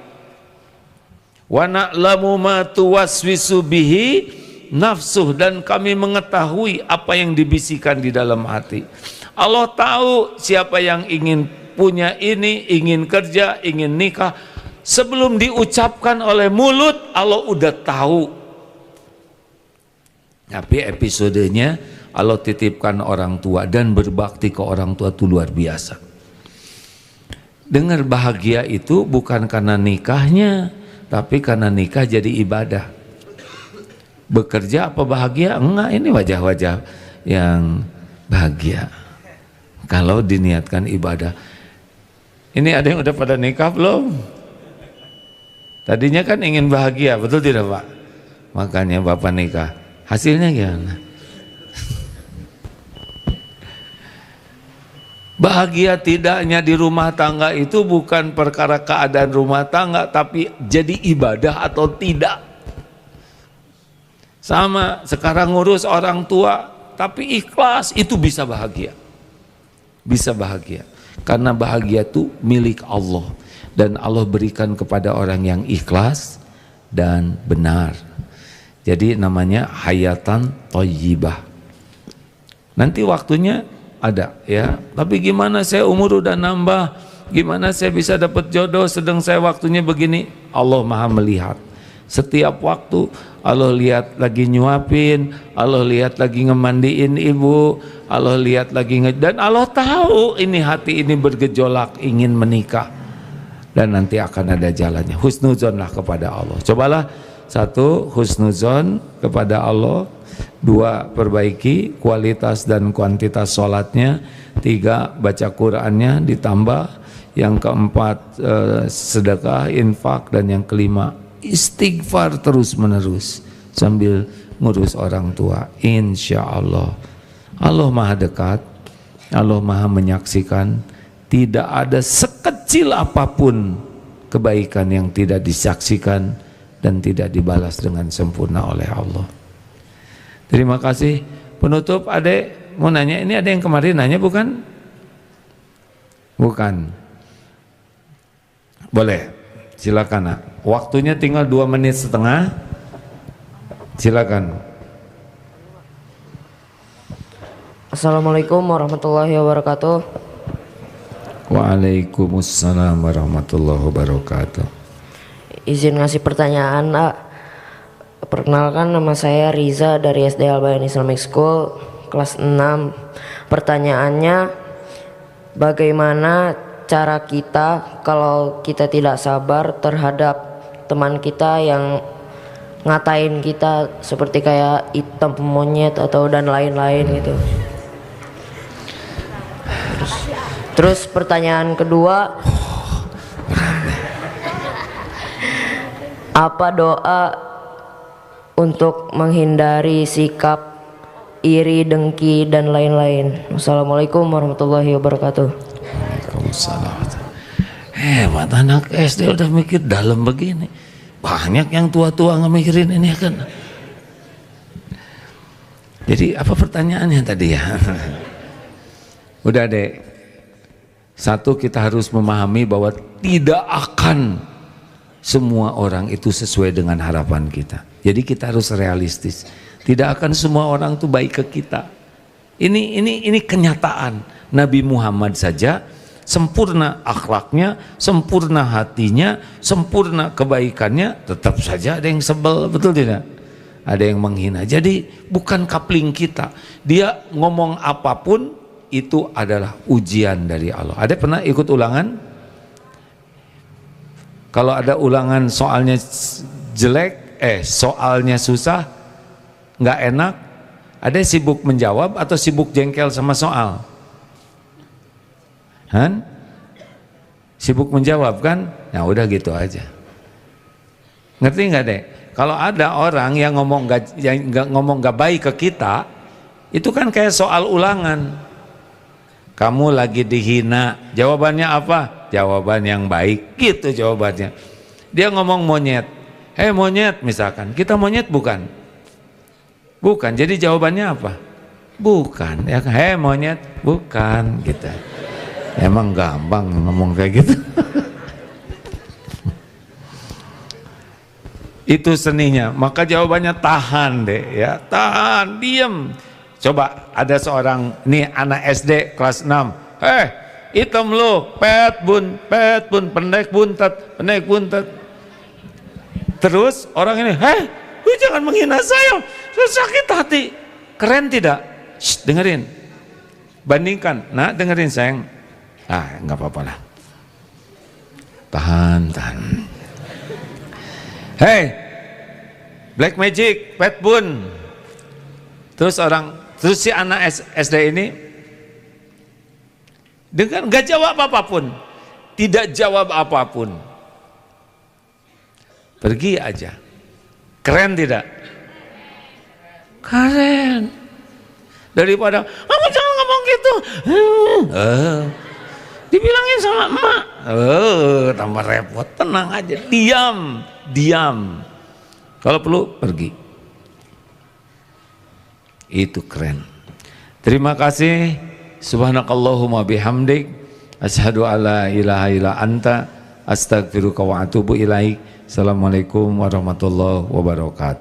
Wa na'lamu ma tuwaswisu bihi nafsuh, dan kami mengetahui apa yang dibisikkan di dalam hati. Allah tahu siapa yang ingin punya ini, ingin kerja, ingin nikah. Sebelum diucapkan oleh mulut, Allah udah tahu. Tapi episodenya Allah titipkan orang tua, dan berbakti ke orang tua itu luar biasa. Dengar bahagia itu bukan karena nikahnya, tapi karena nikah jadi ibadah. Bekerja apa bahagia? Enggak, ini wajah-wajah yang bahagia kalau diniatkan ibadah. Ini ada yang udah pada nikah belum? Tadinya kan ingin bahagia, betul tidak Pak? Makanya Bapak nikah. Hasilnya gimana? Bahagia tidaknya di rumah tangga itu bukan perkara keadaan rumah tangga, tapi jadi ibadah atau tidak. Sama sekarang ngurus orang tua, tapi ikhlas, itu bisa bahagia. Bisa bahagia. Karena bahagia itu milik Allah. Dan Allah berikan kepada orang yang ikhlas dan benar. Jadi namanya hayatan thayyibah. Nanti waktunya ada ya. Tapi gimana saya umur udah nambah, gimana saya bisa dapat jodoh sedang saya waktunya begini? Allah Maha melihat. Setiap waktu Allah lihat lagi nyuapin, Allah lihat lagi ngemandiin ibu, Allah lihat lagi dan Allah tahu ini hati ini bergejolak ingin menikah. Dan nanti akan ada jalannya. Husnuzon lah kepada Allah. Cobalah, 1, husnuzon kepada Allah. 2, perbaiki kualitas dan kuantitas sholatnya. 3, baca Qur'annya ditambah. Yang keempat, sedekah, infak. Dan yang kelima, istighfar terus menerus sambil ngurus orang tua. Insya Allah Allah Maha dekat, Allah Maha menyaksikan. Tidak ada sekecil apapun kebaikan yang tidak disaksikan dan tidak dibalas dengan sempurna oleh Allah. Terima kasih. Penutup, adek mau nanya, ini ada yang kemarin nanya bukan? Bukan. Boleh, silakan nak. Waktunya tinggal 2 menit setengah. Silakan. Assalamualaikum warahmatullahi wabarakatuh. Waalaikumsalam warahmatullahi wabarakatuh. Izin ngasih pertanyaan, perkenalkan nama saya Riza dari SD Al-Bayan Islamic School kelas 6. Pertanyaannya, bagaimana cara kita kalau kita tidak sabar terhadap teman kita yang ngatain kita seperti kayak hitam monyet atau dan lain-lain gitu. Terus pertanyaan kedua, apa doa untuk menghindari sikap iri, dengki dan lain-lain? Wassalamualaikum warahmatullahi wabarakatuh. Waalaikumsalam. Hebat anak SD udah mikir dalam begini. Banyak yang tua-tua nggak mikirin ini kan. Jadi apa pertanyaannya tadi ya? Udah deh. 1, kita harus memahami bahwa tidak akan semua orang itu sesuai dengan harapan kita. Jadi kita harus realistis. Tidak akan semua orang itu baik ke kita. Ini kenyataan. Nabi Muhammad saja sempurna akhlaknya, sempurna hatinya, sempurna kebaikannya, tetap saja ada yang sebel, betul tidak? Ada yang menghina. Jadi bukan kapling kita. Dia ngomong apapun itu adalah ujian dari Allah. Ada pernah ikut ulangan? Kalau ada ulangan soalnya jelek, soalnya susah, nggak enak, ada sibuk menjawab atau sibuk jengkel sama soal? Han? Sibuk menjawab kan? Nah udah gitu aja. Ngerti nggak deh? Kalau ada orang yang ngomong nggak baik ke kita, itu kan kayak soal ulangan. Kamu lagi dihina, jawabannya apa? Jawaban yang baik, gitu jawabannya. Dia ngomong monyet, hei monyet misalkan, kita monyet bukan? Bukan, jadi jawabannya apa? Bukan, ya hei monyet, bukan gitu. Emang gampang ngomong kayak gitu. Itu seninya, maka jawabannya tahan deh ya, tahan, diem. Coba ada seorang, nih anak SD kelas 6, hitam lo, pet bun, pendek buntat. Terus orang ini, lu jangan menghina saya sakit hati. Keren tidak? Shh, dengerin, bandingkan, nah dengerin sayang. Nggak apa-apa lah, tahan. Hey, Black Magic, pet bun. Terus si anak SD ini dengan nggak jawab apapun, tidak jawab apapun, pergi aja. Keren tidak? Keren. Daripada kamu jangan ngomong gitu, dibilangin sama emak, tambah repot. Tenang aja, diam. Kalau perlu pergi. Itu keren. Terima kasih. Subhanakallahumma bihamdik asyhadu alla ilaha illa anta astaghfiruka wa atubu ilaik. Assalamualaikum warahmatullahi wabarakatuh.